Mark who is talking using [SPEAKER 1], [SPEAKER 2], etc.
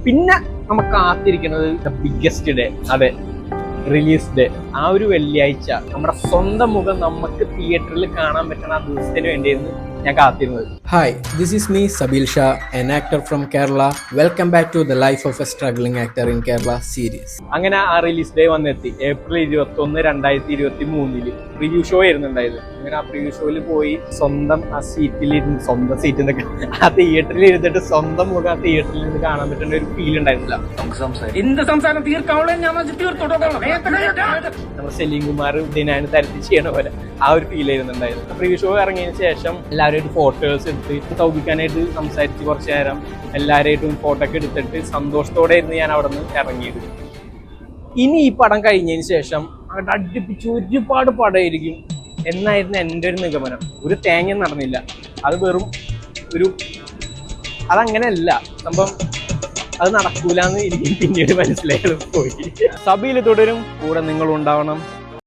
[SPEAKER 1] പിന്നെ നമുക്ക് കാത്തിരിക്കുന്നത് ബിഗ്ഗസ്റ്റ് ഡേ, അതെ, റിലീസ് ഡേ. ആ ഒരു വെള്ളിയാഴ്ച നമ്മുടെ സ്വന്തം മുഖം നമുക്ക് തിയേറ്ററിൽ കാണാൻ പറ്റുന്ന ആ ദിവസത്തിന് വേണ്ടിയായിരുന്നു ഞാൻ കാത്തിരുന്നത്.
[SPEAKER 2] Hi, this is me Sabil Shah, an actor from Kerala. Welcome back to the Life of a Struggling Actor in Kerala series.
[SPEAKER 1] അങ്ങനെ ആ റിലീസ് ഡേ വന്നെത്തി. ഏപ്രിൽ 21, 2023 പ്രിവ്യൂ ഷോ ആയിരുന്നുണ്ടായത്. അങ്ങനെ ആ പ്രിവ്യൂ ഷോയിൽ പോയി സ്വന്തം ആ സീറ്റിലിരുന്ന്, സ്വന്തം സീറ്റിൽ നിന്നൊക്കെ ആ തിയേറ്ററിൽ ഇരുന്നിട്ട് സ്വന്തം മുഖം ആ തിയേറ്ററിൽ നിന്ന് കാണാൻ പറ്റുന്ന ഒരു ഫീൽ ഉണ്ടായിരുന്നില്ല. നമ്മുടെ സലീം കുമാർ ദിനാന് തരത്തിൽ ചെയ്യണ പോലെ ആ ഒരു ഫീൽ ആയിരുന്നുണ്ടായിരുന്നു. പ്രിവ്യൂ ഷോ ഇറങ്ങിയതിന് ശേഷം എല്ലാവരുമായിട്ട് ഫോട്ടോസ് എടുത്ത് സൗഭിക്കാനായിട്ട് സംസാരിച്ച് കുറച്ചു നേരം എല്ലാവരുമായിട്ടും ഫോട്ടോ ഒക്കെ എടുത്തിട്ട് സന്തോഷത്തോടെ ആയിരുന്നു ഞാൻ അവിടെ നിന്ന് ഇറങ്ങിയത്. ഇനി ഈ പടം കഴിഞ്ഞതിന് ശേഷം അവിടെ അടുപ്പിച്ച് ഒരുപാട് പടമായിരിക്കും എന്നായിരുന്നു എൻ്റെ ഒരു നിഗമനം. ഒരു തേങ്ങ നടന്നില്ല. അത് വെറും അതങ്ങനെയല്ല സംഭവം, അത് നടക്കൂലെന്ന് എനിക്ക് പിന്നീട് മനസ്സിലായത് പോയി. സഭയിൽ തുടരും, കൂടെ നിങ്ങളുണ്ടാവണം.